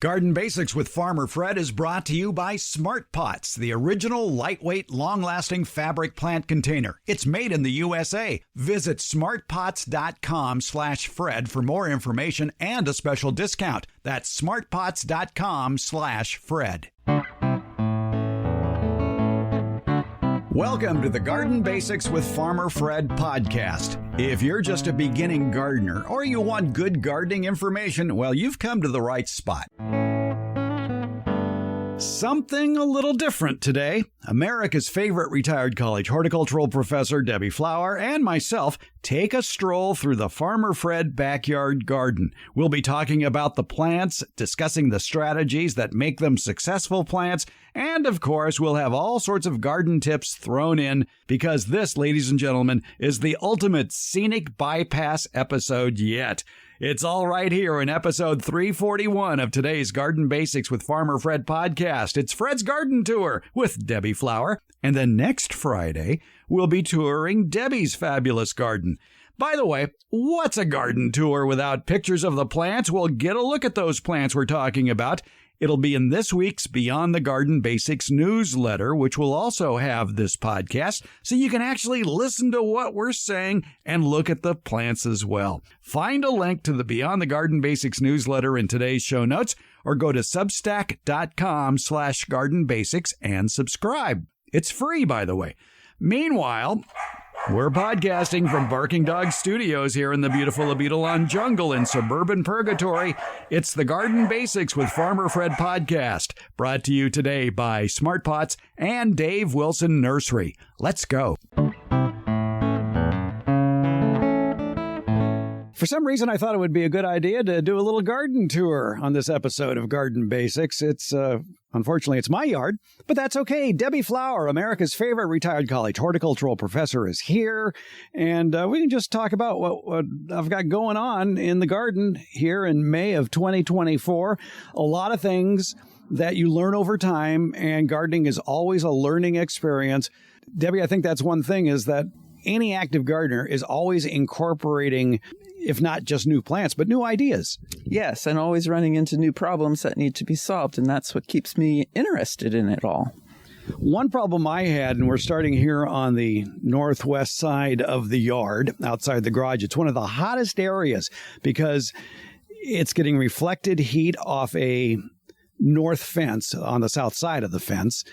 Garden Basics with Farmer Fred is brought to you by Smart Pots, the original lightweight, long-lasting fabric plant container. It's made in the USA. Visit smartpots.com/Fred for more information and a special discount. That's smartpots.com/Fred. Welcome to the Garden Basics with Farmer Fred podcast. If you're just a beginning gardener or you want good gardening information, well, you've come to the right spot. Something a little different today. America's favorite retired college horticultural professor, Debbie Flower, and myself take a stroll through the Farmer Fred backyard garden. We'll be talking about the plants, discussing the strategies that make them successful plants, and of course, we'll have all sorts of garden tips thrown in because this, ladies and gentlemen, is the ultimate scenic bypass episode yet. It's all right here in episode 341 of today's Garden Basics with Farmer Fred podcast. It's Fred's Garden Tour with Debbie Flower. And then next Friday, we'll be touring Debbie's fabulous garden. By the way, what's a garden tour without pictures of the plants? Well, get a look at those plants we're talking about. It'll be in this week's Beyond the Garden Basics newsletter, which will also have this podcast, so you can actually listen to what we're saying and look at the plants as well. Find a link to the Beyond the Garden Basics newsletter in today's show notes, or go to substack.com/gardenbasics and subscribe. It's free, by the way. Meanwhile, we're podcasting from Barking Dog Studios here in the beautiful Abitalon jungle in suburban Purgatory. It's the Garden Basics with Farmer Fred podcast, brought to you today by Smart Pots and Dave Wilson Nursery. Let's go. For some reason, I thought it would be a good idea to do a little garden tour on this episode of Garden Basics. Unfortunately, it's my yard, but that's okay. Debbie Flower, America's favorite retired college horticultural professor, is here, and we can just talk about what I've got going on in the garden here in May of 2024. A lot of things that you learn over time, and gardening is always a learning experience. Debbie, I think that's one thing, is that any active gardener is always incorporating, if not just new plants, but new ideas. Yes, and always running into new problems that need to be solved, and that's what keeps me interested in it all. One problem I had, and we're starting here on the northwest side of the yard, outside the garage, it's one of the hottest areas because it's getting reflected heat off a north fence on the south side of the fence.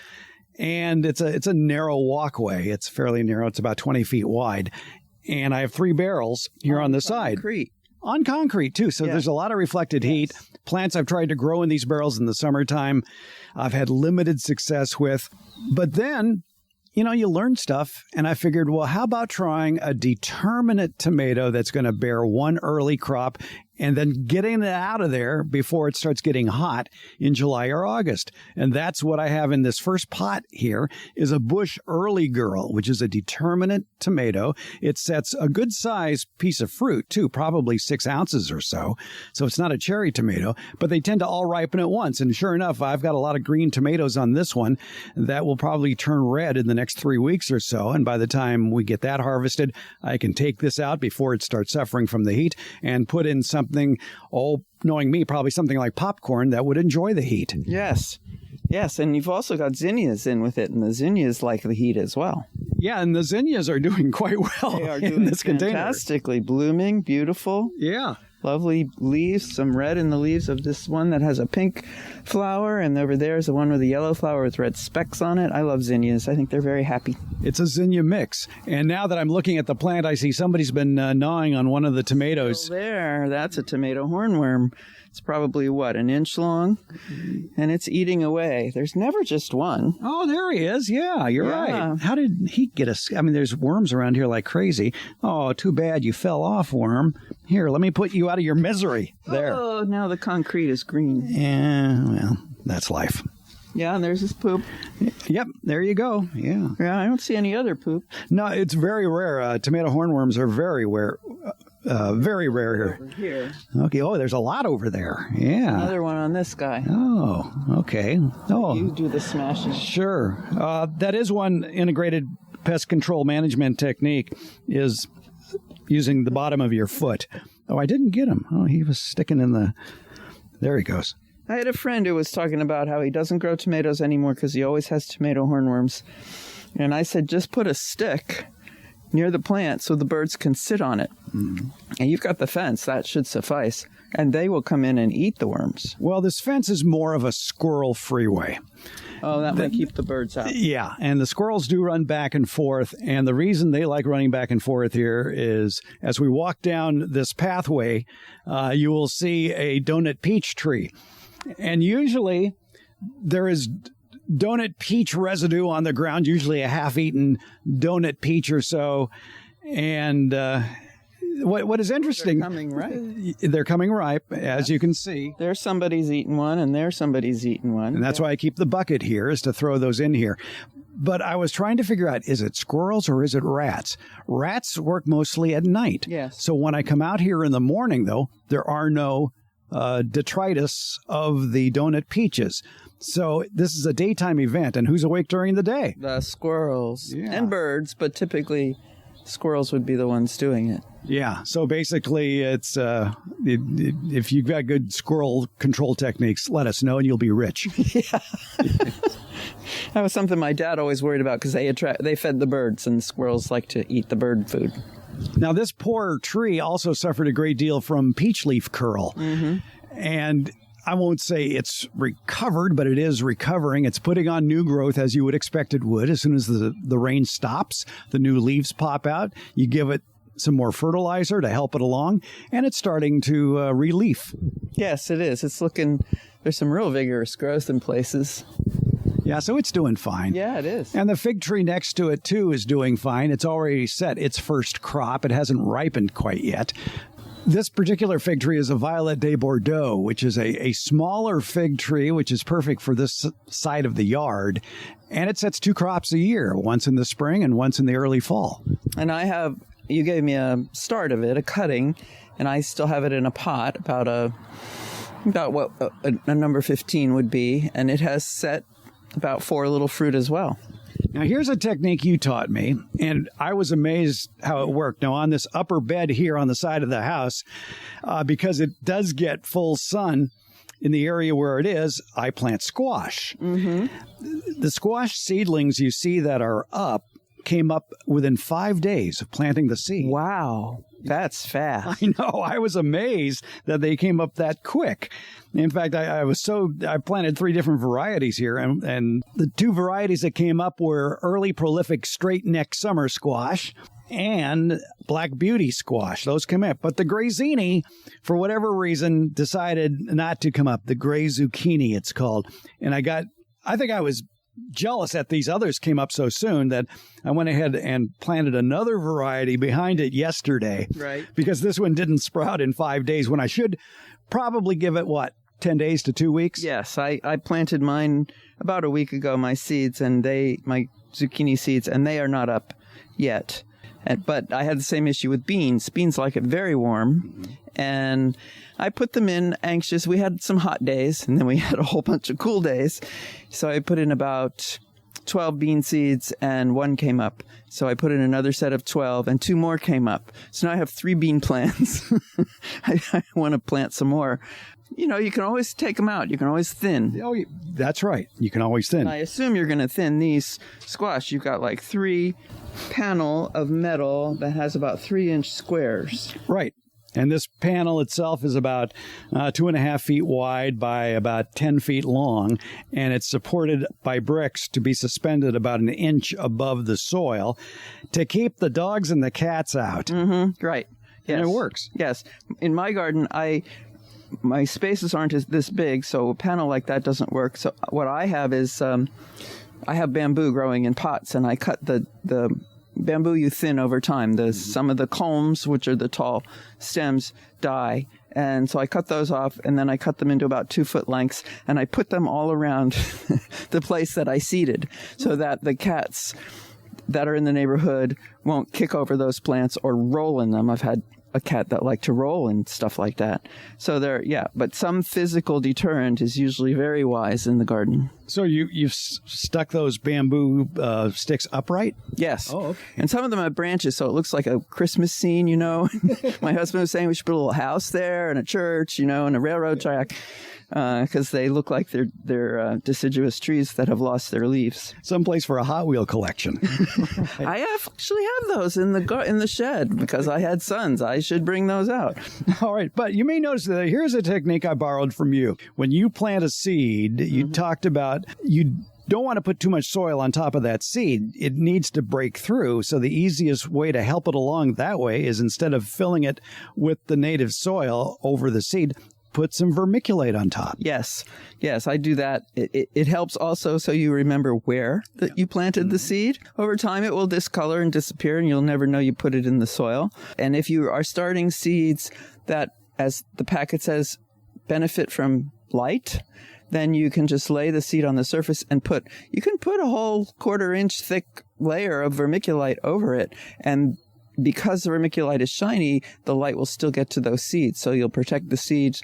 And it's a narrow walkway. It's fairly narrow. It's about 20 feet wide. And I have 3 barrels here on the side. On concrete, too. So There's a lot of reflected heat. Plants I've tried to grow in these barrels in the summertime, I've had limited success with. But then, you learn stuff. And I figured, well, how about trying a determinate tomato that's going to bear one early crop and then getting it out of there before it starts getting hot in July or August. And that's what I have in this first pot here is a Bush Early Girl, which is a determinate tomato. It sets a good size piece of fruit, too, probably 6 ounces or so. So it's not a cherry tomato, but they tend to all ripen at once. And sure enough, I've got a lot of green tomatoes on this one that will probably turn red in the next 3 weeks or so. And by the time we get that harvested, I can take this out before it starts suffering from the heat and put in something, knowing me, probably something like popcorn that would enjoy the heat. Yes, and you've also got zinnias in with it, and the zinnias like the heat as well. Yeah, and the zinnias are doing quite well they are in this container. Fantastically blooming, beautiful. Yeah. Lovely leaves, some red in the leaves of this one that has a pink flower, and over there is the one with a yellow flower with red specks on it. I love zinnias. I think they're very happy. It's a zinnia mix. And now that I'm looking at the plant, I see somebody's been gnawing on one of the tomatoes. There, that's a tomato hornworm. It's probably, an inch long? And it's eating away. There's never just one. Oh, there he is. Yeah, you're right. How did he get us? I mean, there's worms around here like crazy. Oh, too bad you fell off, worm. Here, let me put you out of your misery. There. Oh, now the concrete is green. Yeah, well, that's life. Yeah, and there's his poop. Yep, there you go. Yeah. Yeah, I don't see any other poop. No, it's very rare. Tomato hornworms are very rare. Very rare here. Over here. Okay. Oh, there's a lot over there. Yeah. Another one on this guy. Oh, okay. Oh, you do the smashing. Sure. That is one integrated pest control management technique, is using the bottom of your foot. Oh, I didn't get him. Oh, he was sticking in the... There he goes. I had a friend who was talking about how he doesn't grow tomatoes anymore because he always has tomato hornworms. And I said, just put a stick near the plant so the birds can sit on it. Mm. And you've got the fence. That should suffice. And they will come in and eat the worms. Well, this fence is more of a squirrel freeway. Oh, that might keep the birds out. Yeah, and the squirrels do run back and forth. And the reason they like running back and forth here is as we walk down this pathway, you will see a donut peach tree. And usually there is donut peach residue on the ground, usually a half-eaten donut peach or so. And what is interesting... They're coming ripe. They're coming ripe, as you can see. There's somebody's eating one, and there's somebody's eating one. And that's why I keep the bucket here, is to throw those in here. But I was trying to figure out, is it squirrels or is it rats? Rats work mostly at night. Yes. So when I come out here in the morning, though, there are no detritus of the donut peaches. So this is a daytime event, and who's awake during the day? The squirrels. Yeah. And birds, but typically squirrels would be the ones doing it. Yeah, so basically it's if you've got good squirrel control techniques, let us know and you'll be rich. Yeah. That was something my dad always worried about because they fed the birds, and squirrels like to eat the bird food. Now, this poor tree also suffered a great deal from peach leaf curl. Mm-hmm. And I won't say it's recovered, but it is recovering. It's putting on new growth as you would expect it would. As soon as the rain stops, the new leaves pop out. You give it some more fertilizer to help it along, and it's starting to re-leaf. Yes, it is. It's looking, there's some real vigorous growth in places. Yeah, so it's doing fine. Yeah, it is. And the fig tree next to it, too, is doing fine. It's already set its first crop. It hasn't ripened quite yet. This particular fig tree is a Violet de Bordeaux, which is a smaller fig tree, which is perfect for this side of the yard. And it sets 2 crops a year, once in the spring and once in the early fall. And you gave me a start of it, a cutting, and I still have it in a pot, about what a number 15 would be, and it has set about 4 little fruit as well. Now, here's a technique you taught me, and I was amazed how it worked. Now, on this upper bed here on the side of the house, because it does get full sun in the area where it is, I plant squash. Mm-hmm. The squash seedlings you see that are up came up within 5 days of planting the seed. Wow, that's fast. I know. I was amazed that they came up that quick. In fact, I planted 3 different varieties here, and the 2 varieties that came up were early prolific straight neck summer squash and black beauty squash. Those came up. But the gray zini, for whatever reason, decided not to come up. The gray zucchini, it's called. And I think I was jealous that these others came up so soon that I went ahead and planted another variety behind it yesterday. Right. Because this one didn't sprout in 5 days when I should probably give it, 10 days to 2 weeks? Yes, I planted mine about a week ago, my seeds, and my zucchini seeds, and they are not up yet. But I had the same issue with beans. Beans like it very warm, and I put them in anxious. We had some hot days, and then we had a whole bunch of cool days. So I put in about 12 bean seeds, and 1 came up. So I put in another set of 12, and 2 more came up. So now I have 3 bean plants. I want to plant some more. You can always take them out. You can always thin. Oh, that's right. You can always thin. I assume you're going to thin these squash. You've got like 3 panel of metal that has about 3-inch squares. Right. And this panel itself is about 2.5 feet wide by about 10 feet long, and it's supported by bricks to be suspended about 1 inch above the soil to keep the dogs and the cats out. Mm-hmm. Right. Yes. And it works. Yes. In my garden, my spaces aren't this big, so a panel like that doesn't work. So what I have is I have bamboo growing in pots, and I cut the bamboo you thin over time. Some of the culms, which are the tall stems, die. And so I cut those off, and then I cut them into about 2-foot lengths, and I put them all around the place that I seeded so that the cats that are in the neighborhood won't kick over those plants or roll in them. I've had a cat that liked to roll and stuff like that. So but some physical deterrent is usually very wise in the garden. So you've stuck those bamboo sticks upright? Yes. Oh, okay. And some of them have branches, so it looks like a Christmas scene, My husband was saying we should put a little house there and a church, and a railroad track. because they look like they're deciduous trees that have lost their leaves. Someplace for a Hot Wheel collection. I actually have those in the shed because I had sons. I should bring those out. All right. But you may notice that here's a technique I borrowed from you. When you plant a seed, you talked about you don't want to put too much soil on top of that seed. It needs to break through. So the easiest way to help it along that way is instead of filling it with the native soil over the seed, put some vermiculite on top. Yes, I do that. It helps also so you remember where that you planted the seed. Over time, it will discolor and disappear, and you'll never know you put it in the soil. And if you are starting seeds that, as the packet says, benefit from light, then you can just lay the seed on the surface and you can put a whole 1/4 inch thick layer of vermiculite over it. And because the vermiculite is shiny, the light will still get to those seeds. So you'll protect the seeds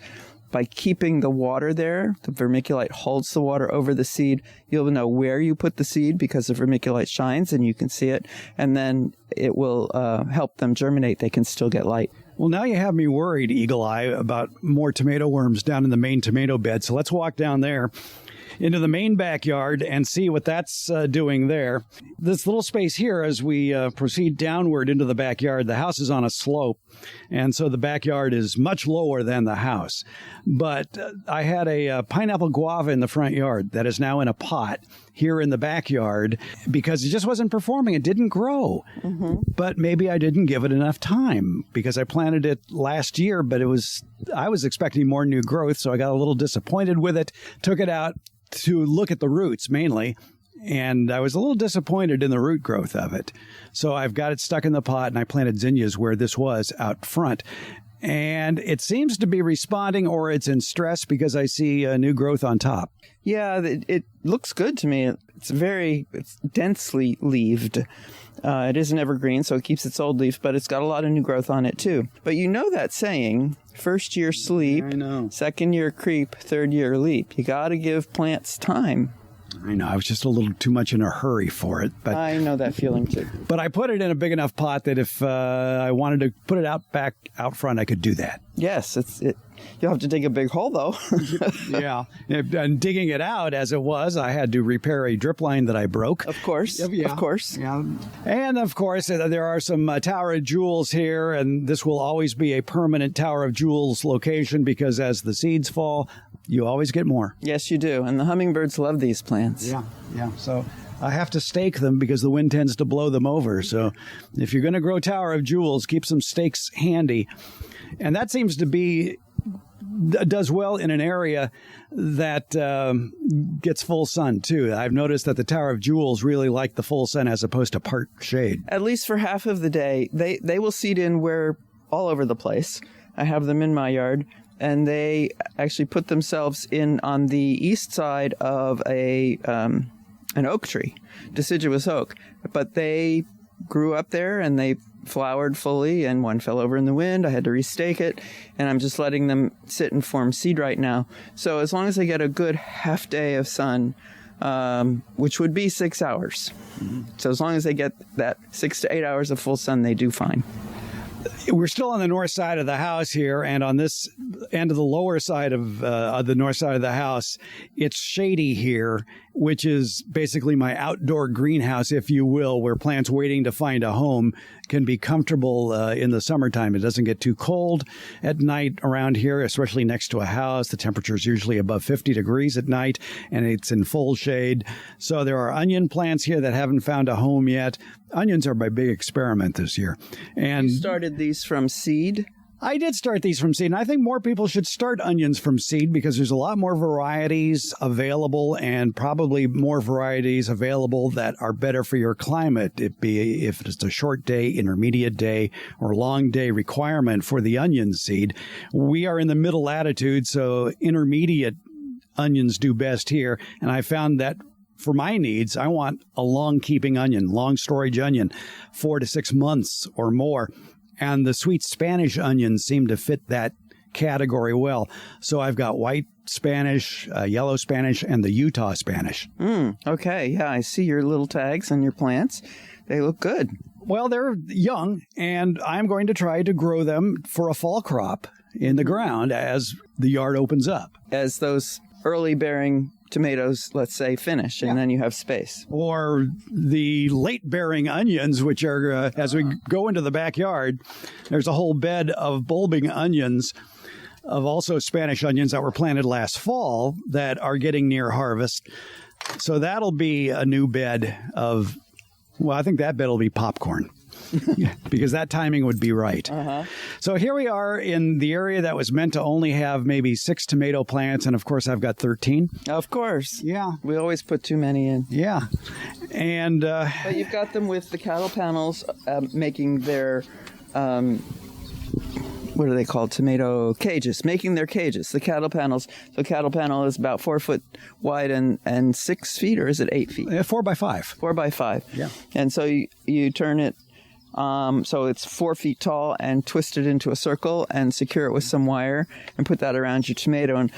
by keeping the water there. The vermiculite holds the water over the seed. You'll know where you put the seed because the vermiculite shines and you can see it. And then it will help them germinate. They can still get light. Well, now you have me worried, Eagle Eye, about more tomato worms down in the main tomato bed. So let's walk down there into the main backyard and see what that's doing there. This little space here, as we proceed downward into the backyard, the house is on a slope, and so the backyard is much lower than the house. But I had a pineapple guava in the front yard that is now in a pot here in the backyard because it just wasn't performing. It didn't grow. But maybe I didn't give it enough time because I planted it last year, but I was expecting more new growth, so I got a little disappointed with it, took it out to look at the roots mainly, and I was a little disappointed in the root growth of it. So I've got it stuck in the pot, and I planted zinnias where this was out front. And it seems to be responding, or it's in stress because I see new growth on top. Yeah, it looks good to me. It's densely leaved. It is an evergreen, so it keeps its old leaf, but it's got a lot of new growth on it too. But you know that saying, first year sleep, I know. Second year creep, third year leap. You got to give plants time. I know. I was just a little too much in a hurry for it. But I know that feeling too. But I put it in a big enough pot that if I wanted to put it back out front, I could do that. Yes, you'll have to dig a big hole, though. Yeah. And digging it out as it was, I had to repair a drip line that I broke. Of course. Yeah. Of course. Yeah. And, of course, there are some Tower of Jewels here, and this will always be a permanent Tower of Jewels location because as the seeds fall, you always get more. Yes, you do. And the hummingbirds love these plants. Yeah. So I have to stake them because the wind tends to blow them over. So if you're going to grow Tower of Jewels, keep some stakes handy. And that seems to does well in an area that gets full sun, too. I've noticed that the Tower of Jewels really like the full sun as opposed to part shade. At least for half of the day. They will seed in all over the place. I have them in my yard. And they actually put themselves in on the east side of an oak tree, deciduous oak. But they grew up there and they flowered fully, and one fell over in the wind. I had to restake it, and I'm just letting them sit and form seed right now. So as long as they get a good half day of sun, which would be 6 hours. So as long as they get that 6 to 8 hours of full sun, they do fine. We're still on the north side of the house here, and on this end of the lower side of the north side of the house, it's shady here, which is basically my outdoor greenhouse, if you will, where plants waiting to find a home can be comfortable in the summertime. It doesn't get too cold at night around here, especially next to a house. The temperature is usually above 50 degrees at night, and it's in full shade. So there are onion plants here that haven't found a home yet. Onions are my big experiment this year. And you started these from seed? I did start these from seed, and I think more people should start onions from seed because there's a lot more varieties available and probably more varieties available that are better for your climate. If it's a short day, intermediate day, or long day requirement for the onion seed. We are in the middle latitude, so intermediate onions do best here, and I found that for my needs, I want a long-keeping onion, long storage onion, 4 to 6 months or more. And the sweet Spanish onions seem to fit that category well. So I've got white Spanish, yellow Spanish, and the Utah Spanish. Okay. Yeah, I see your little tags on your plants. They look good. Well, they're young, and I'm going to try to grow them for a fall crop. in the ground as the yard opens up. As those early bearing tomatoes, let's say, finish, and then you have space. Or the late bearing onions, which are, as we go into the backyard, there's a whole bed of bulbing onions, of also Spanish onions that were planted last fall that are getting near harvest. So that'll be a new bed of, well, I think that bed will be popcorn. Because that timing would be right. So here we are in the area that was meant to only have maybe 6 tomato plants. And of course, I've got 13. Of course. Yeah. We always put too many in. Yeah. And but you've got them with the cattle panels making their, what are they called? Tomato cages, making their cages, the cattle panels. So cattle panel is about 4 foot wide and 6 feet, or is it 8 feet? 4 by 5. 4 by 5. Yeah. And so you turn it so it's 4 feet tall and twist it into a circle and secure it with some wire and put that around your tomato. And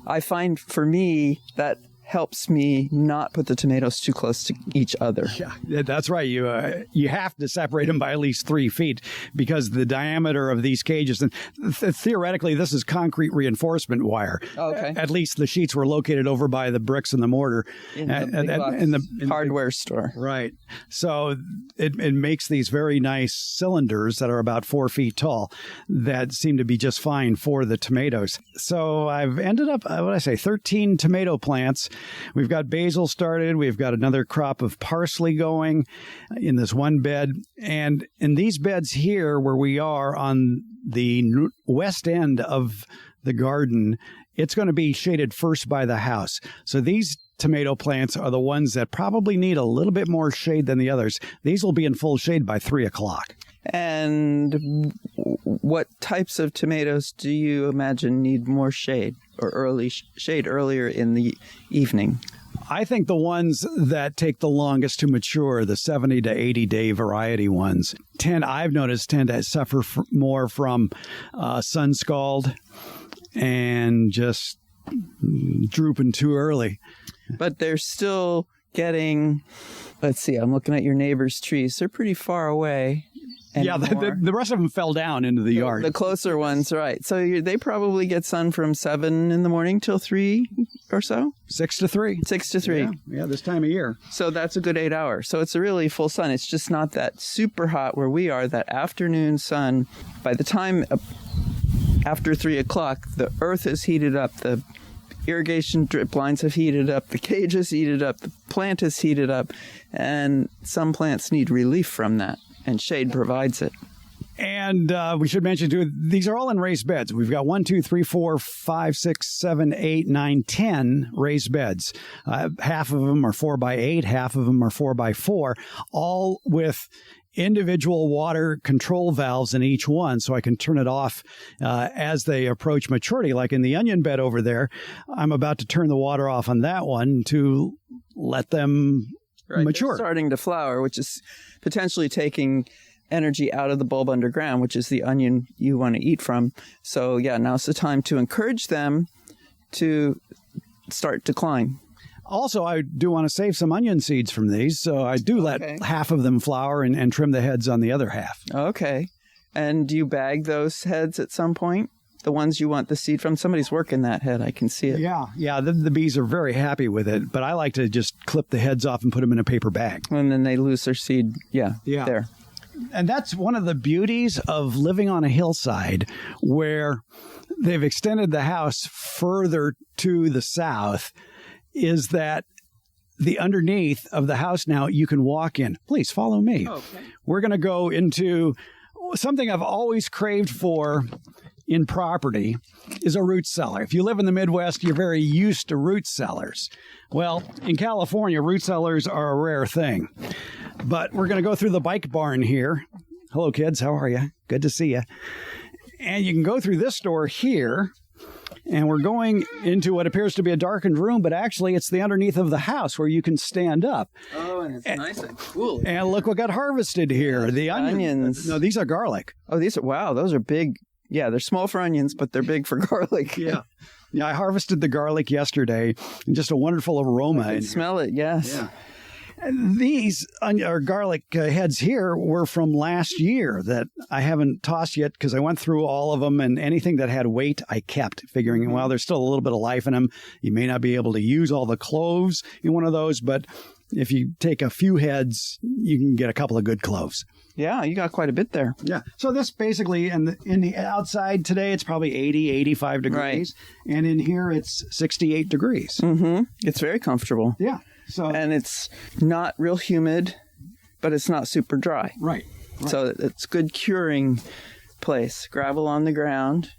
I find for me that helps me not put the tomatoes too close to each other. Yeah, that's right. You have to separate them by at least 3 feet because the diameter of these cages, and theoretically, this is concrete reinforcement wire. Okay. At least the sheets were located over by the bricks and the mortar In the hardware store. Right. So it makes these very nice cylinders that are about 4 feet tall that seem to be just fine for the tomatoes. So I've ended up, 13 tomato plants. We've got basil started. We've got another crop of parsley going in this one bed. And in these beds here where we are on the west end of the garden, it's going to be shaded first by the house. So these tomato plants are the ones that probably need a little bit more shade than the others. These will be in full shade by 3 o'clock. And what types of tomatoes do you imagine need more shade or early shade earlier in the evening? I think the ones that take the longest to mature, the 70 to 80 day variety ones, I've noticed tend to suffer more from sun scald and just drooping too early. But they're still getting, let's see, I'm looking at your neighbor's trees. They're pretty far away. Yeah, the rest of them fell down into the yard. The closer ones, right. So they probably get sun from 7 in the morning till 3 or so? 6 to 3. 6 to 3. Yeah, this time of year. So that's a good 8 hours. So it's a really full sun. It's just not that super hot where we are, that afternoon sun. By the time after 3 o'clock, the earth is heated up, the irrigation drip lines have heated up, the cage is heated up, the plant is heated up, and some plants need relief from that. And shade provides it. And we should mention, too, these are all in raised beds. We've got 1, 2, 3, 4, 5, 6, 7, 8, 9, 10 raised beds. Half of them are 4 by 8, half of them are 4 by 4, all with individual water control valves in each one, so I can turn it off as they approach maturity. Like in the onion bed over there, I'm about to turn the water off on that one to let them mature. They're starting to flower, which is potentially taking energy out of the bulb underground, which is the onion you want to eat from. So yeah, now's the time to encourage them to start decline. Also, I do want to save some onion seeds from these, so I do let half of them flower and trim the heads on the other half. Okay. And do you bag those heads at some point? The ones you want the seed from? Somebody's working that head. I can see it. Yeah. The bees are very happy with it, but I like to just clip the heads off and put them in a paper bag. And then they lose their seed. Yeah. There. And that's one of the beauties of living on a hillside where they've extended the house further to the south, is that the underneath of the house now you can walk in. Please follow me. Okay. We're going to go into something I've always craved for in property is a root cellar. If you live in the Midwest, you're very used to root cellars. Well, in California, root cellars are a rare thing. But we're going to go through the bike barn here. Hello, kids. How are you? Good to see you. And you can go through this door here. And we're going into what appears to be a darkened room, but actually it's the underneath of the house where you can stand up. Oh, and it's nice and cool. And look what got harvested here. The onions. No, these are garlic. Oh, those are big. Yeah, they're small for onions, but they're big for garlic. Yeah, I harvested the garlic yesterday. And just a wonderful aroma. I can smell it, yes. Yeah. These our garlic heads here were from last year that I haven't tossed yet because I went through all of them, and anything that had weight I kept, figuring, well, there's still a little bit of life in them. You may not be able to use all the cloves in one of those, but if you take a few heads, you can get a couple of good cloves. Yeah, you got quite a bit there. Yeah. So this basically, in the outside today, it's probably 80, 85 degrees. Right. And in here, it's 68 degrees. Mm-hmm. It's very comfortable. Yeah. So and it's not real humid, but it's not super dry. Right. So it's good curing place. Gravel on the ground.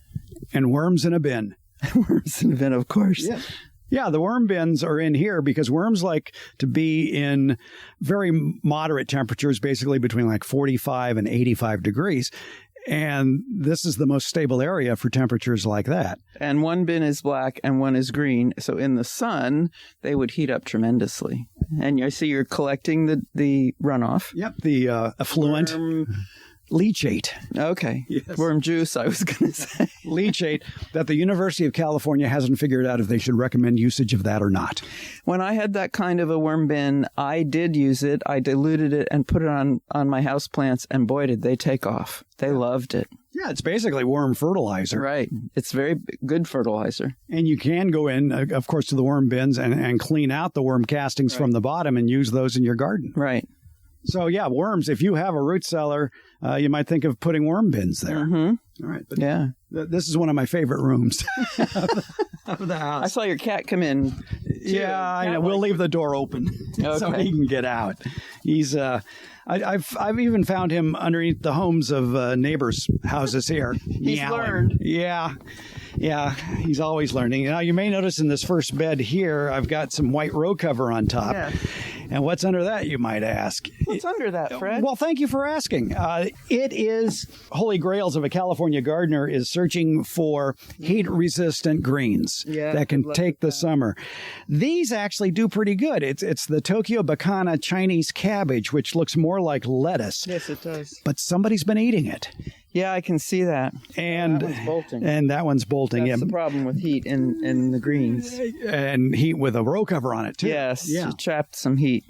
And worms in a bin. Worms in a bin, of course. Yeah. Yeah, the worm bins are in here because worms like to be in very moderate temperatures, basically between like 45 and 85 degrees. And this is the most stable area for temperatures like that. And one bin is black and one is green. So in the sun, they would heat up tremendously. And I see you're collecting the runoff. Yep, the effluent. Leachate. Okay. Yes. Worm juice, I was going to say. Leachate that the University of California hasn't figured out if they should recommend usage of that or not. When I had that kind of a worm bin, I did use it. I diluted it and put it on my house plants, and boy, did they take off. They loved it. Yeah, it's basically worm fertilizer. Right. It's very good fertilizer. And you can go in, of course, to the worm bins and clean out the worm castings from the bottom and use those in your garden. Right. So, yeah, worms, if you have a root cellar, you might think of putting worm bins there. Mm-hmm. All right. But yeah. This is one of my favorite rooms of the house. I saw your cat come in. Yeah, I know. We'll leave the door open so he can get out. He's I've even found him underneath the homes of neighbors' houses here. He's learned. Yeah. Yeah, he's always learning. Now, you may notice in this first bed here, I've got some white row cover on top. Yeah. And what's under that, you might ask? What's under that, Fred? Well, thank you for asking. It is Holy Grails of a California gardener is searching for heat-resistant greens that can take the summer. These actually do pretty good. It's the Tokyo Bacana Chinese cabbage, which looks more like lettuce. Yes, it does. But somebody's been eating it. Yeah, I can see that. And that one's bolting. And that one's bolting. That's the problem with heat in the greens. And heat with a row cover on it, too. Yes, yeah. It trapped some heat.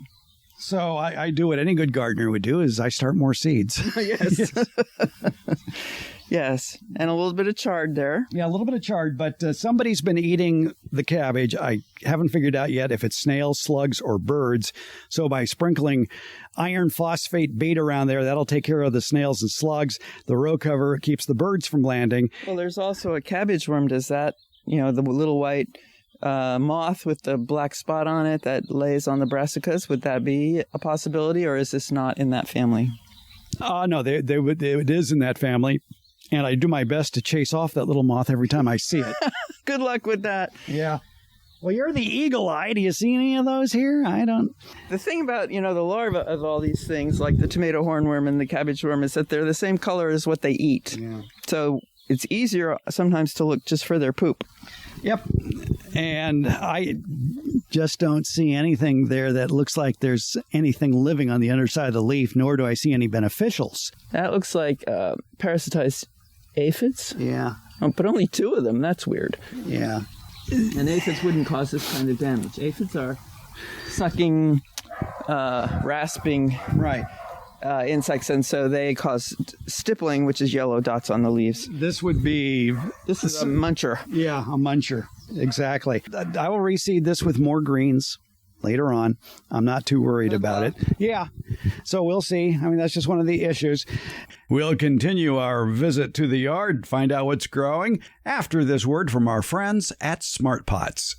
So I do what any good gardener would do is I start more seeds. Yes. Yes, and a little bit of chard there. Yeah, a little bit of chard, but somebody's been eating the cabbage. I haven't figured out yet if it's snails, slugs, or birds. So by sprinkling iron phosphate bait around there, that'll take care of the snails and slugs. The row cover keeps the birds from landing. Well, there's also a cabbage worm. Does that, the little white moth with the black spot on it that lays on the brassicas, would that be a possibility, or is this not in that family? No, it is in that family. And I do my best to chase off that little moth every time I see it. Good luck with that. Yeah. Well, you're the eagle eye. Do you see any of those here? I don't. The thing about, the larva of all these things, like the tomato hornworm and the cabbage worm, is that they're the same color as what they eat. Yeah. So it's easier sometimes to look just for their poop. Yep. And I just don't see anything there that looks like there's anything living on the underside of the leaf, nor do I see any beneficials. That looks like parasitized aphids. Yeah. Oh, but only 2 of them. That's weird. Yeah. And aphids wouldn't cause this kind of damage. Aphids are sucking, rasping insects, and so they cause stippling, which is yellow dots on the leaves. This would be... This is a muncher. Yeah, a muncher. Exactly. I will reseed this with more greens later on. I'm not too worried about it. Yeah. So we'll see. I mean, that's just one of the issues. We'll continue our visit to the yard, find out what's growing, after this word from our friends at Smart Pots.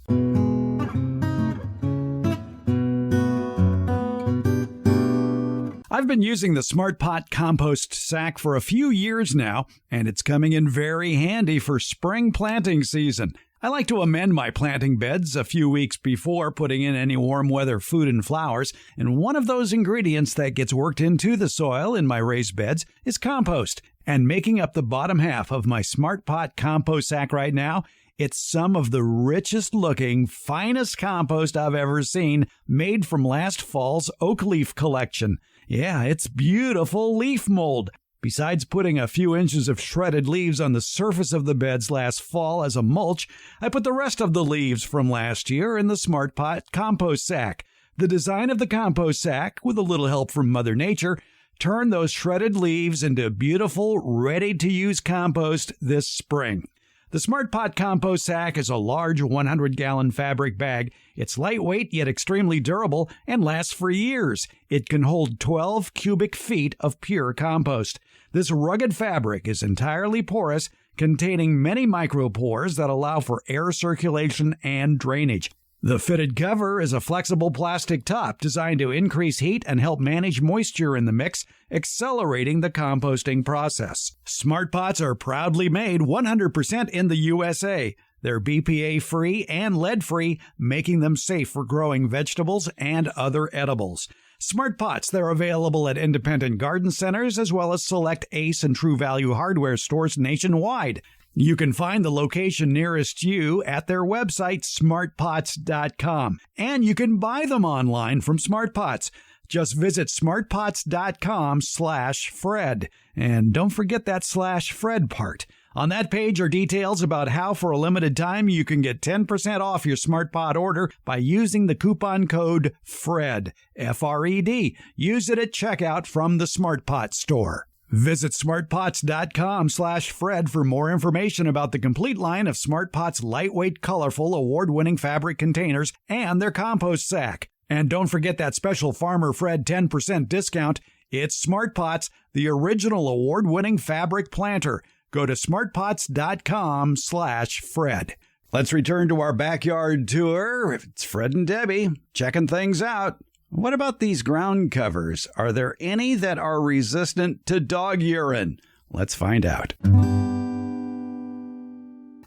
I've been using the Smart Pot compost sack for a few years now, and it's coming in very handy for spring planting season. I like to amend my planting beds a few weeks before putting in any warm weather food and flowers, and one of those ingredients that gets worked into the soil in my raised beds is compost. And making up the bottom half of my Smart Pot compost sack right now, it's some of the richest looking, finest compost I've ever seen, made from last fall's oak leaf collection. Yeah, it's beautiful leaf mold. Besides putting a few inches of shredded leaves on the surface of the beds last fall as a mulch, I put the rest of the leaves from last year in the Smart Pot compost sack. The design of the compost sack, with a little help from Mother Nature, turned those shredded leaves into beautiful, ready-to-use compost this spring. The Smart Pot Compost Sack is a large 100-gallon fabric bag. It's lightweight yet extremely durable and lasts for years. It can hold 12 cubic feet of pure compost. This rugged fabric is entirely porous, containing many micropores that allow for air circulation and drainage. The fitted cover is a flexible plastic top designed to increase heat and help manage moisture in the mix, accelerating the composting process. Smart Pots are proudly made 100% in the USA. They're BPA-free and lead-free, making them safe for growing vegetables and other edibles. Smart Pots, they're available at independent garden centers as well as select Ace and True Value hardware stores nationwide. You can find the location nearest you at their website, smartpots.com. And you can buy them online from Smart Pots. Just visit smartpots.com/Fred. And don't forget that /Fred part. On that page are details about how for a limited time you can get 10% off your Smart Pot order by using the coupon code FRED, F-R-E-D. Use it at checkout from the Smart Pot store. Visit smartpots.com/Fred for more information about the complete line of Smart Pots' lightweight, colorful, award-winning fabric containers and their compost sack. And don't forget that special Farmer Fred 10% discount. It's Smart Pots, the original award-winning fabric planter. Go to smartpots.com/Fred. Let's return to our backyard tour. It's Fred and Debbie checking things out. What about these ground covers? Are there any that are resistant to dog urine? Let's find out.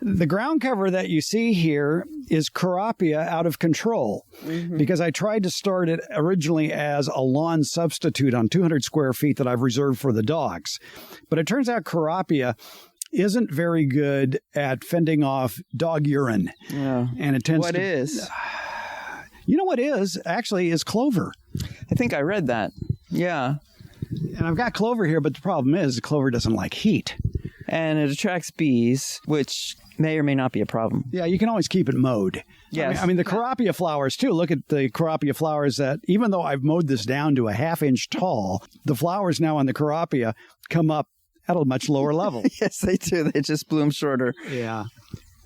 The ground cover that you see here is Carapia out of control because I tried to start it originally as a lawn substitute on 200 square feet that I've reserved for the dogs. But it turns out Carapia isn't very good at fending off dog urine. Yeah. And it tends What is? You know what is clover. I think I read that. Yeah. And I've got clover here, but the problem is clover doesn't like heat. And it attracts bees, which may or may not be a problem. Yeah, you can always keep it mowed. Yes. I mean the Carapia flowers, too. Look at the Carapia flowers that, even though I've mowed this down to a ½ inch tall, the flowers now on the Carapia come up at a much lower level. Yes, they do. They just bloom shorter. Yeah.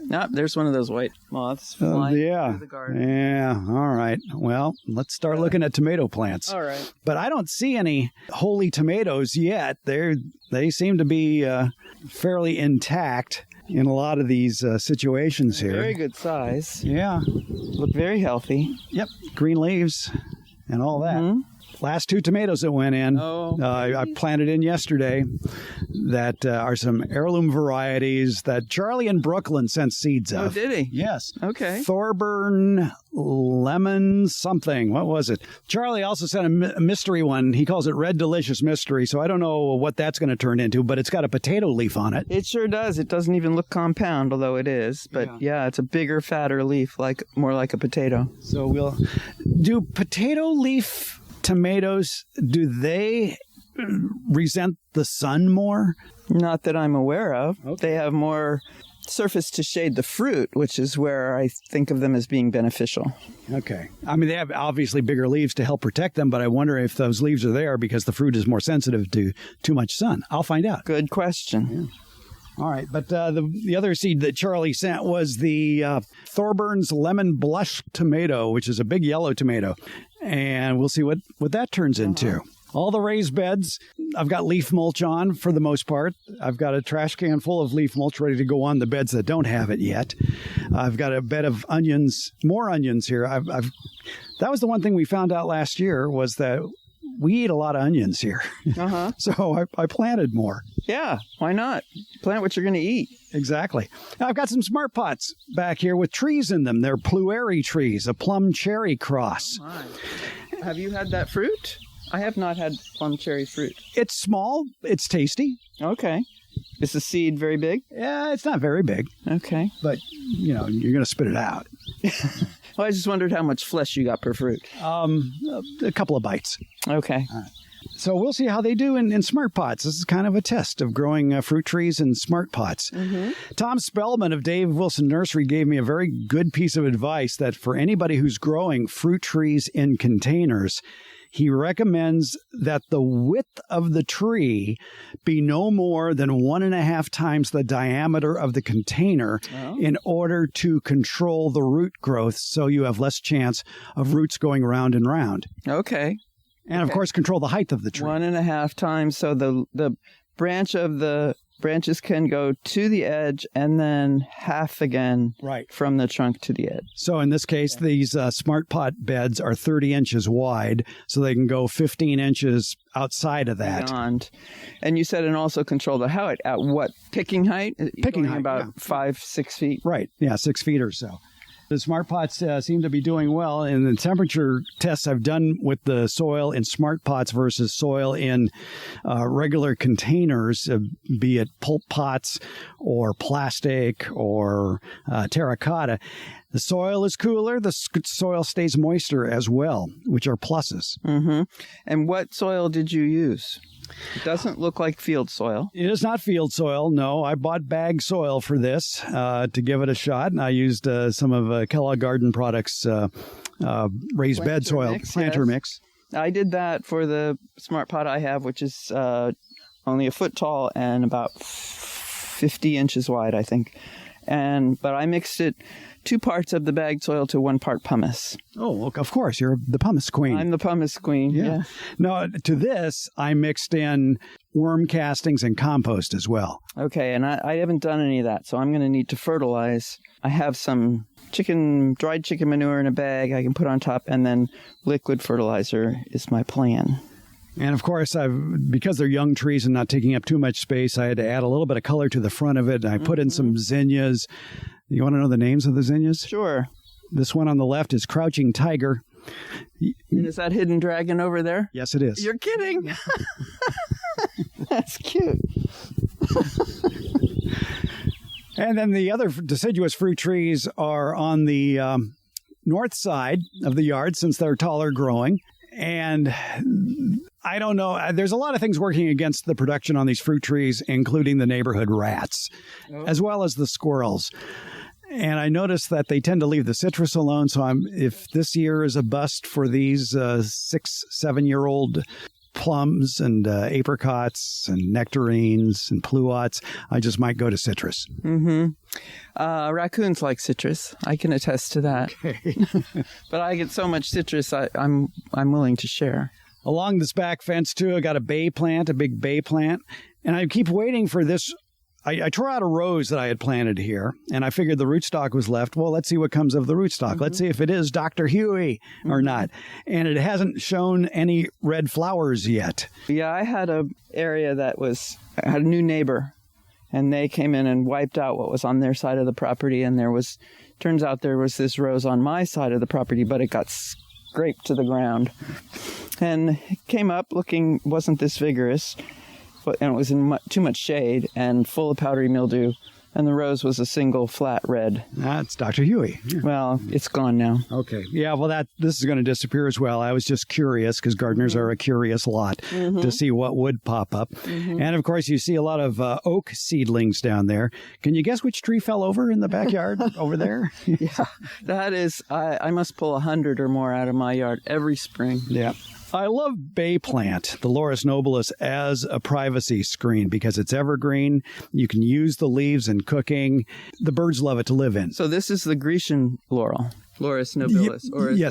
Nope, there's one of those white moths flying through the garden. Yeah. All right. Well, let's start looking at tomato plants. All right. But I don't see any holy tomatoes yet. They seem to be fairly intact in a lot of these situations here. Very good size. Yeah. Look very healthy. Yep. Green leaves and all that. Mm-hmm. Last 2 tomatoes that went in, I planted in yesterday that are some heirloom varieties that Charlie in Brooklyn sent seeds of. Oh, did he? Yes. Okay. Thorburn lemon something. What was it? Charlie also sent a mystery one. He calls it Red Delicious Mystery. So I don't know what that's going to turn into, but it's got a potato leaf on it. It sure does. It doesn't even look compound, although it is. But yeah, it's a bigger, fatter leaf, more like a potato. So we'll do potato leaf tomatoes. Do they resent the sun more? Not that I'm aware of. Okay. They have more surface to shade the fruit, which is where I think of them as being beneficial. Okay. I mean, they have obviously bigger leaves to help protect them, but I wonder if those leaves are there because the fruit is more sensitive to too much sun. I'll find out. Good question. Yeah. All right. But the other seed that Charlie sent was the Thorburns Lemon Blush Tomato, which is a big yellow tomato. And we'll see what that turns into. All the raised beds, I've got leaf mulch on for the most part. I've got a trash can full of leaf mulch ready to go on the beds that don't have it yet. I've got a bed of onions, more onions here. That was the one thing we found out last year was that we eat a lot of onions here. Uh-huh. So I planted more. Yeah, why not? Plant what you're going to eat. Exactly. Now, I've got some smart pots back here with trees in them. They're pluery trees, a plum cherry cross. Oh my. Have you had that fruit? I have not had plum cherry fruit. It's small. It's tasty. Okay. Is the seed very big? Yeah, it's not very big. Okay. But, you're going to spit it out. Well, I just wondered how much flesh you got per fruit. A couple of bites. Okay. So we'll see how they do in smart pots. This is kind of a test of growing fruit trees in smart pots. Tom Spellman of Dave Wilson Nursery gave me a very good piece of advice that for anybody who's growing fruit trees in containers, he recommends that the width of the tree be no more than 1.5 times the diameter of the container in order to control the root growth so you have less chance of roots going round and round. Okay. And, of course, control the height of the tree. 1.5 times, so the branches can go to the edge and then half again from the trunk to the edge. So in this case, these smart pot beds are 30 inches wide, so they can go 15 inches outside of that. Beyond. And you said, and also control the height. At what? Picking height? Picking height, about 5-6 feet? Right. Yeah, 6 feet or so. The smart pots seem to be doing well, and the temperature tests I've done with the soil in smart pots versus soil in regular containers, be it pulp pots or plastic or terracotta, the soil is cooler, the soil stays moister as well, which are pluses. And what soil did you use? It doesn't look like field soil. It is not field soil, no. I bought bag soil for this to give it a shot, and I used some of Kellogg Garden Products raised bed soil planter mix. I did that for the smart pot I have, which is only a foot tall and about 50 inches wide, I think. But I mixed it 2 parts of the bagged soil to 1 part pumice. Oh, of course. You're the pumice queen. I'm the pumice queen, yeah. No, to this, I mixed in worm castings and compost as well. Okay, and I haven't done any of that, so I'm going to need to fertilize. I have some dried chicken manure in a bag I can put on top, and then liquid fertilizer is my plan. And of course, because they're young trees and not taking up too much space, I had to add a little bit of color to the front of it. And I put in some zinnias. You want to know the names of the zinnias? Sure. This one on the left is Crouching Tiger. And is that Hidden Dragon over there? Yes, it is. You're kidding. That's cute. And then the other deciduous fruit trees are on the north side of the yard since they're taller growing. And I don't know. There's a lot of things working against the production on these fruit trees, including the neighborhood rats, as well as the squirrels. And I noticed that they tend to leave the citrus alone. So if this year is a bust for these 6-7-year-old plums and apricots and nectarines and pluots, I just might go to citrus. Raccoons like citrus. I can attest to that. Okay. But I get so much citrus, I'm willing to share. Along this back fence, too, I got a big bay plant. And I keep waiting for this. I tore out a rose that I had planted here, and I figured the rootstock was left. Well, let's see what comes of the rootstock. Let's see if it is Dr. Huey or not. And it hasn't shown any red flowers yet. Yeah, I had a area I had a new neighbor, and they came in and wiped out what was on their side of the property. And turns out there was this rose on my side of the property, but it got scraped to the ground. And it came up wasn't this vigorous. And it was in too much shade and full of powdery mildew, and the rose was a single flat red. That's Dr. Huey. Yeah. Well, it's gone now. Okay. Yeah, well, this is going to disappear as well. I was just curious, because gardeners are a curious lot, to see what would pop up. And, of course, you see a lot of oak seedlings down there. Can you guess which tree fell over in the backyard over there? Yeah, that is, I must pull 100 or more out of my yard every spring. Yeah. I love bay plant, the Laurus nobilis, as a privacy screen because it's evergreen. You can use the leaves in cooking. The birds love it to live in. So this is the Grecian laurel, Laurus nobilis?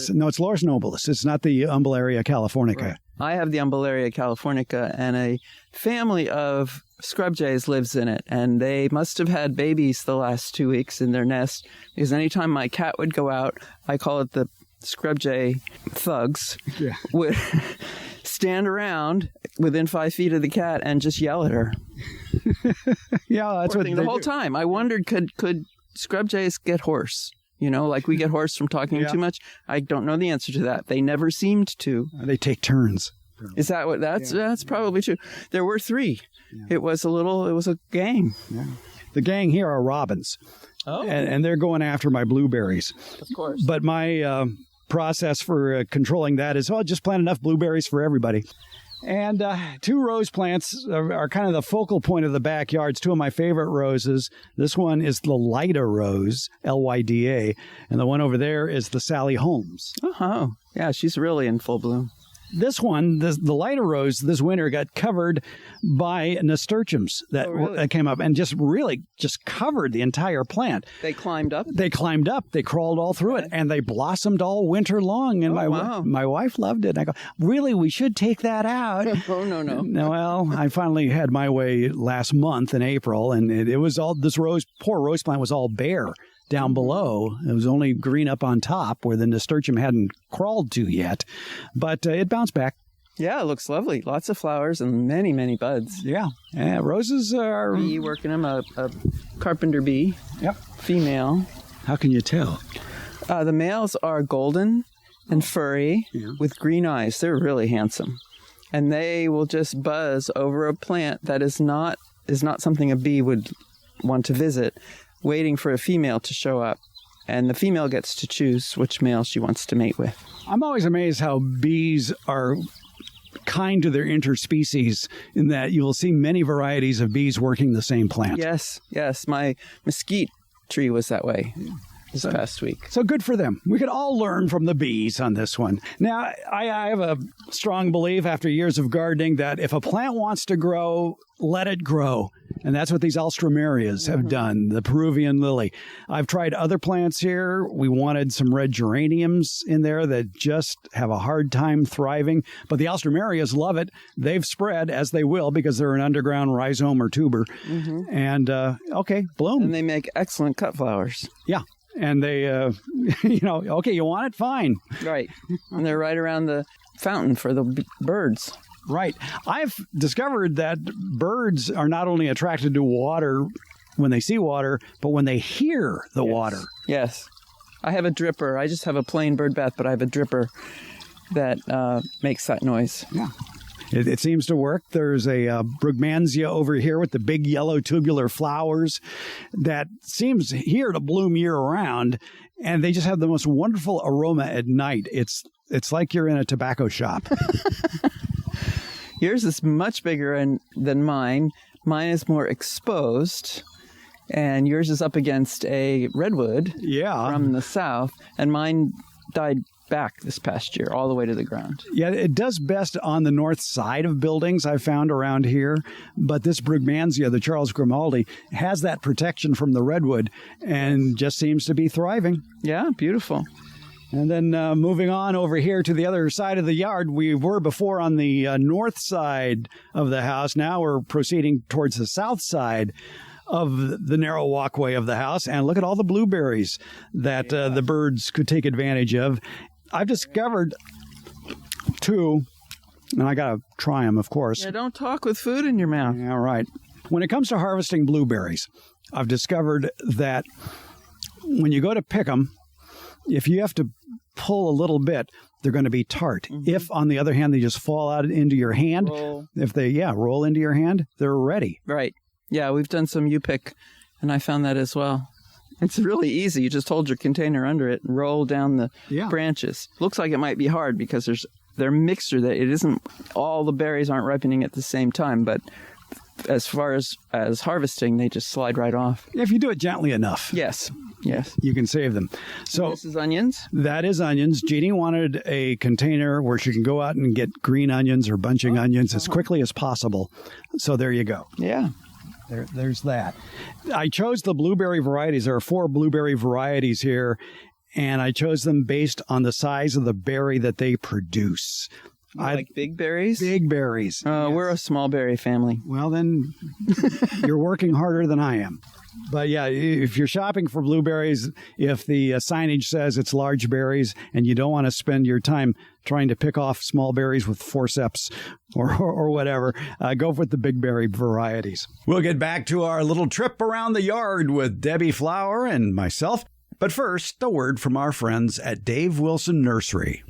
No, it's Laurus nobilis. It's not the Umbelleria californica. Right. I have the Umbelleria californica, and a family of scrub jays lives in it, and they must have had babies the last 2 weeks in their nest, because anytime my cat would go out, I call it the scrub jay thugs, would stand around within 5 feet of the cat and just yell at her. Yeah, that's what the whole time. I wondered, could scrub jays get hoarse? You know, like we get hoarse from talking too much. I don't know the answer to that. They never seemed to. They take turns. Is that what? That's probably true. There were 3. Yeah. It was a gang. Yeah. The gang here are robins. Oh. And they're going after my blueberries. Of course. But my process for controlling that is, just plant enough blueberries for everybody. And two rose plants are kind of the focal point of the backyard. It's two of my favorite roses. This one is the Lyda rose, Lyda, and the one over there is the Sally Holmes. Oh, yeah, she's really in full bloom. This one, the Lyda rose, this winter got covered by nasturtiums that came up and just covered the entire plant. They climbed up? They climbed up. They crawled all through it, and they blossomed all winter long. And my wife loved it. And I go, really, we should take that out. Oh, no. Well, I finally had my way last month in April, and it was all, this poor rose plant was all bare down below. It was only green up on top where the nasturtium hadn't crawled to yet, but it bounced back. Yeah, it looks lovely. Lots of flowers and many, many buds. Yeah. Roses are... Bee working them, a carpenter bee. Yep. Female. How can you tell? The males are golden and furry with green eyes. They're really handsome. And they will just buzz over a plant that is not something a bee would want to visit, waiting for a female to show up. And the female gets to choose which male she wants to mate with. I'm always amazed how bees are kind to their interspecies in that you will see many varieties of bees working the same plant. Yes. My mesquite tree was that way this past week. So good for them. We could all learn from the bees on this one. Now, I have a strong belief after years of gardening that if a plant wants to grow, let it grow. And that's what these alströmerias have done, the Peruvian lily. I've tried other plants here. We wanted some red geraniums in there that just have a hard time thriving. But the alströmerias love it. They've spread, as they will, because they're an underground rhizome or tuber. And, bloom. And they make excellent cut flowers. Yeah. And they, okay, you want it? Fine. Right. And they're right around the fountain for the birds. Right. I've discovered that birds are not only attracted to water when they see water, but when they hear the water. Yes. I have a dripper. I just have a plain bird bath, but I have a dripper that makes that noise. Yeah. It seems to work. There's a brugmansia over here with the big yellow tubular flowers that seems here to bloom year-round, and they just have the most wonderful aroma at night. It's like you're in a tobacco shop. Yours is much bigger than mine. Mine is more exposed, and yours is up against a redwood from the south, and mine died back this past year, all the way to the ground. Yeah, it does best on the north side of buildings, I've found around here. But this brugmansia, the Charles Grimaldi, has that protection from the redwood and just seems to be thriving. Yeah, beautiful. And then moving on over here to the other side of the yard, we were before on the north side of the house. Now we're proceeding towards the south side of the narrow walkway of the house. And look at all the blueberries that the birds could take advantage of. I've discovered two, and I got to try them, of course. Yeah, don't talk with food in your mouth. Yeah, right. When it comes to harvesting blueberries, I've discovered that when you go to pick them, if you have to pull a little bit, they're going to be tart. If, on the other hand, they just fall out into your hand, if they roll into your hand, they're ready. Right. Yeah, we've done some U-pick, and I found that as well. It's really easy. You just hold your container under it and roll down the branches. Looks like it might be hard because they're mixture that it isn't, all the berries aren't ripening at the same time, but as far as harvesting, they just slide right off. If you do it gently enough. Yes. You can save them. So this is onions? That is onions. Jeannie wanted a container where she can go out and get green onions or bunching onions as quickly as possible. So there you go. Yeah. There's that. I chose the blueberry varieties. There are 4 blueberry varieties here, and I chose them based on the size of the berry that they produce. Like big berries? Big berries. Yes. We're a small berry family. Well, then you're working harder than I am. But yeah, if you're shopping for blueberries, if the signage says it's large berries and you don't want to spend your time trying to pick off small berries with forceps or whatever, go with the big berry varieties. We'll get back to our little trip around the yard with Debbie Flower and myself. But first, a word from our friends at Dave Wilson Nursery.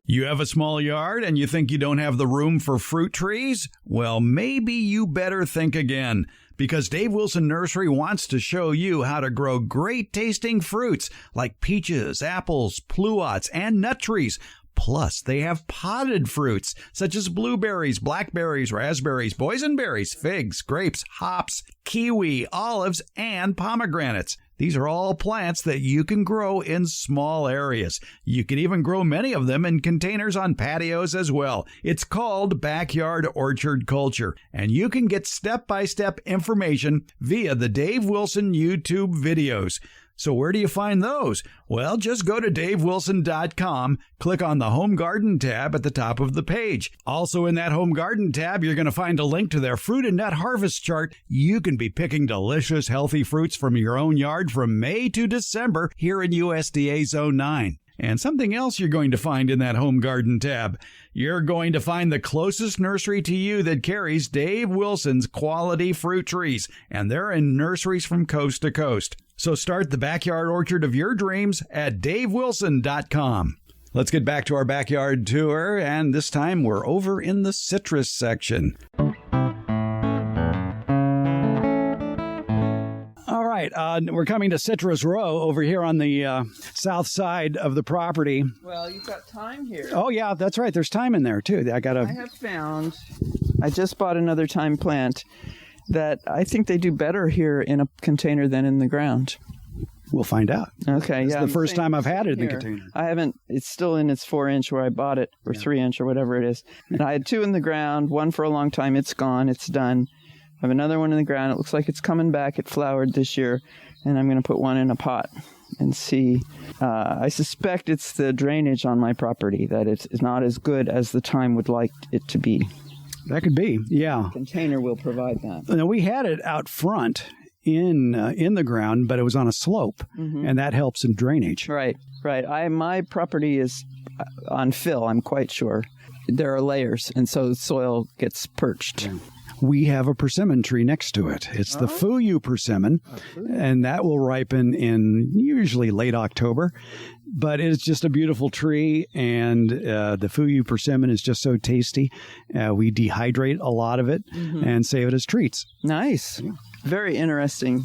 You have a small yard and you think you don't have the room for fruit trees? Well, maybe you better think again, because Dave Wilson Nursery wants to show you how to grow great tasting fruits like peaches, apples, pluots, and nut trees, Plus, they have potted fruits such as blueberries, blackberries, raspberries, boysenberries, figs, grapes, hops, kiwi, olives, and pomegranates. These are all plants that you can grow in small areas. You can even grow many of them in containers on patios as well. It's called backyard orchard culture, and you can get step-by-step information via the Dave Wilson YouTube videos. So where do you find those? Well, just go to davewilson.com, click on the Home Garden tab at the top of the page. Also in that Home Garden tab, you're going to find a link to their fruit and nut harvest chart. You can be picking delicious, healthy fruits from your own yard from May to December here in USDA Zone 9. And something else you're going to find in that Home Garden tab. You're going to find the closest nursery to you that carries Dave Wilson's quality fruit trees, and they're in nurseries from coast to coast. So start the backyard orchard of your dreams at davewilson.com. Let's get back to our backyard tour, and this time we're over in the citrus section. All right, we're coming to Citrus Row over here on the south side of the property. Well, you've got thyme here. Oh, yeah, that's right. There's thyme in there, too. I have found, I just bought another thyme plant that I think they do better here in a container than in the ground. We'll find out. Okay, It's the first time I've had it in the container. I haven't, it's still in its 4-inch where I bought it, or 3-inch or whatever it is. And I had 2 in the ground, one for a long time. It's gone, it's done. I have another one in the ground. It looks like it's coming back. It flowered this year, and I'm going to put one in a pot and see. I suspect it's the drainage on my property, that it's not as good as the thyme would like it to be. That could be, yeah. The container will provide that. Now, we had it out front in the ground, but it was on a slope, and that helps in drainage. Right. My property is on fill, I'm quite sure. There are layers, and so the soil gets perched. Yeah. We have a persimmon tree next to it. It's the Fuyu persimmon, and that will ripen in usually late October. But it's just a beautiful tree, and the Fuyu persimmon is just so tasty. We dehydrate a lot of it and save it as treats. Nice. Yeah. Very interesting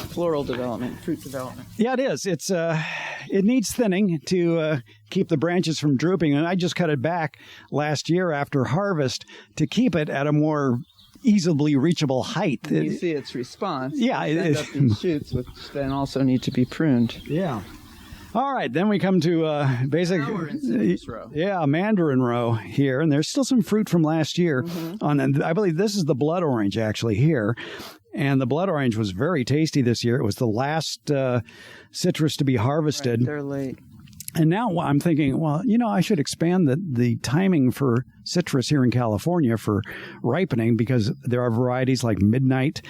floral development, fruit development. Yeah, it is. It needs thinning to keep the branches from drooping. And I just cut it back last year after harvest to keep it at a more easily reachable height. You see its response. Yeah. Send up these shoots, which then also need to be pruned. Yeah. All right, then we come to basic, mandarin row here, and there's still some fruit from last year. I believe this is the blood orange actually here, and the blood orange was very tasty this year. It was the last citrus to be harvested. Right, they're late. And now I'm thinking, well, I should expand the timing for citrus here in California for ripening, because there are varieties like Midnight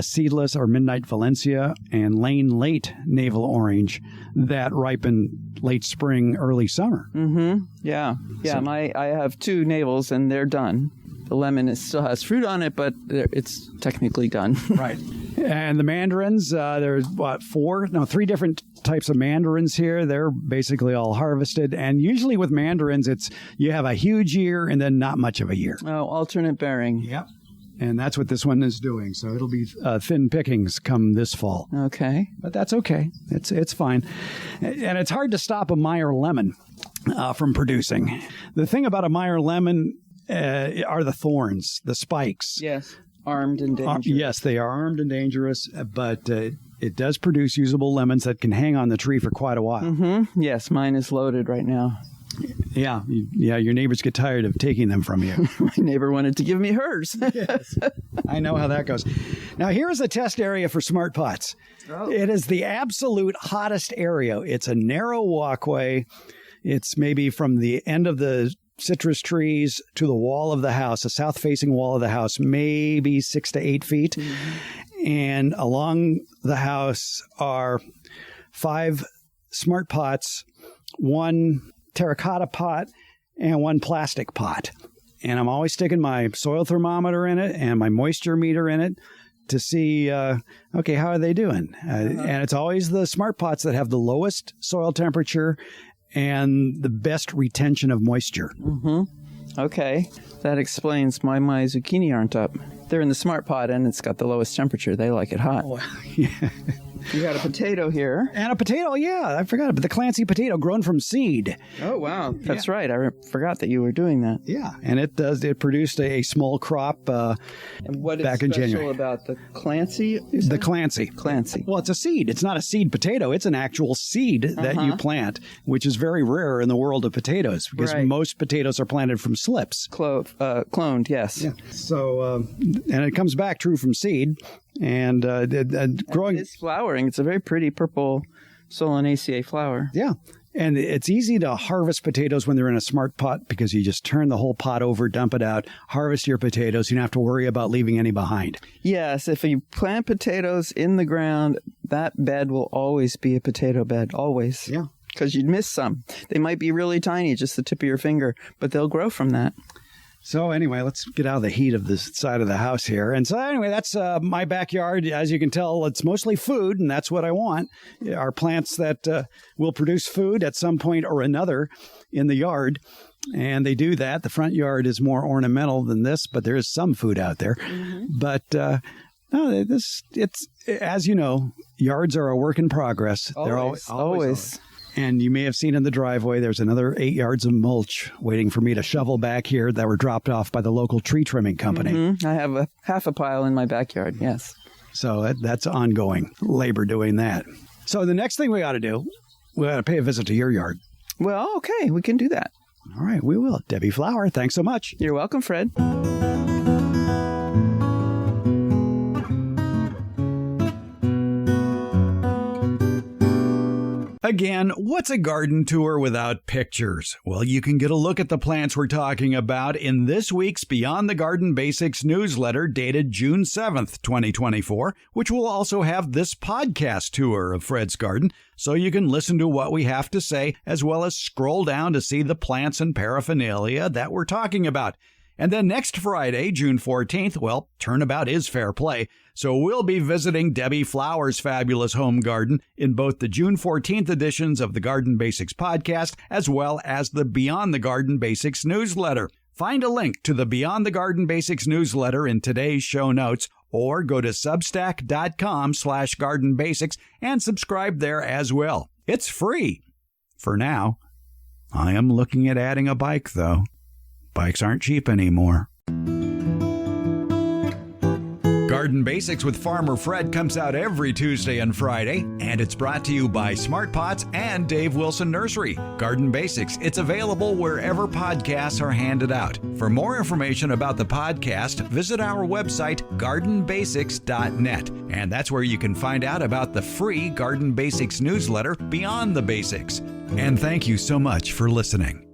Seedless or Midnight Valencia and Lane Late Navel Orange that ripen late spring, early summer. Yeah. I have 2 navels and they're done. The lemon still has fruit on it, but it's technically done. Right. And the mandarins, there's 3 different types of mandarins here. They're basically all harvested. And usually with mandarins, you have a huge year and then not much of a year. Oh, alternate bearing. Yep. And that's what this one is doing. So it'll be thin pickings come this fall. Okay. But that's okay. It's fine. And it's hard to stop a Meyer lemon from producing. The thing about a Meyer lemon are the thorns, the spikes. Yes, armed and dangerous. Yes, they are armed and dangerous, but it does produce usable lemons that can hang on the tree for quite a while. Yes, mine is loaded right now. Yeah, your neighbors get tired of taking them from you. My neighbor wanted to give me hers. Yes, I know how that goes. Now, here's a test area for smart pots. Oh. It is the absolute hottest area. It's a narrow walkway. It's maybe from the end of the citrus trees to the wall of the house, a south-facing wall of the house, maybe 6 to 8 feet. And along the house are 5 smart pots, 1 terracotta pot, and 1 plastic pot. And I'm always sticking my soil thermometer in it and my moisture meter in it to see, how are they doing? And it's always the smart pots that have the lowest soil temperature and the best retention of moisture. Okay. That explains why my zucchini aren't up. They're in the smart pot, and it's got the lowest temperature. They like it hot. Oh, yeah. You got a potato here. And a potato, yeah. I forgot about the Clancy potato grown from seed. Oh, wow. That's right. I forgot that you were doing that. Yeah, and it produced a small crop And what back is in special January. about the Clancy? The Clancy. Clancy. Well, it's a seed. It's not a seed potato. It's an actual seed that you plant, which is very rare in the world of potatoes because most potatoes are planted from slips. Cloned, yes. Yeah. So, and it comes back true from seed. And growing. It's flowering. It's a very pretty purple Solanaceae flower. Yeah. And it's easy to harvest potatoes when they're in a smart pot because you just turn the whole pot over, dump it out, harvest your potatoes. You don't have to worry about leaving any behind. Yes. If you plant potatoes in the ground, that bed will always be a potato bed. Always. Yeah. Because you'd miss some. They might be really tiny, just the tip of your finger, but they'll grow from that. So anyway, let's get out of the heat of this side of the house here. And so anyway, that's my backyard. As you can tell, it's mostly food, and that's what I want. Are plants that will produce food at some point or another in the yard. And they do that. The front yard is more ornamental than this, but there is some food out there. Mm-hmm. But no, it's as you know, yards are a work in progress. Always. They're always. And you may have seen in the driveway, there's another 8 yards of mulch waiting for me to shovel back here that were dropped off by the local tree trimming company. Mm-hmm. I have half a pile in my backyard, yes. So that's ongoing labor doing that. So the next thing we ought to do, we ought to pay a visit to your yard. Well, okay, we can do that. All right, we will. Debbie Flower, thanks so much. You're welcome, Fred. Again, what's a garden tour without pictures? Well, you can get a look at the plants we're talking about in this week's Beyond the Garden Basics newsletter dated June 7th, 2024, which will also have this podcast tour of Fred's garden, so you can listen to what we have to say as well as scroll down to see the plants and paraphernalia that we're talking about. And then next Friday, June 14th, well, turnabout is fair play, so we'll be visiting Debbie Flower's fabulous home garden in both the June 14th editions of the Garden Basics podcast as well as the Beyond the Garden Basics newsletter. Find a link to the Beyond the Garden Basics newsletter in today's show notes or go to substack.com/gardenbasics and subscribe there as well. It's free. For now. I am looking at adding a bike, though. Bikes aren't cheap anymore. Garden Basics with Farmer Fred comes out every Tuesday and Friday, and it's brought to you by Smart Pots and Dave Wilson Nursery. Garden Basics, it's available wherever podcasts are handed out. For more information about the podcast, visit our website, gardenbasics.net, and that's where you can find out about the free Garden Basics newsletter, Beyond the Basics. And thank you so much for listening.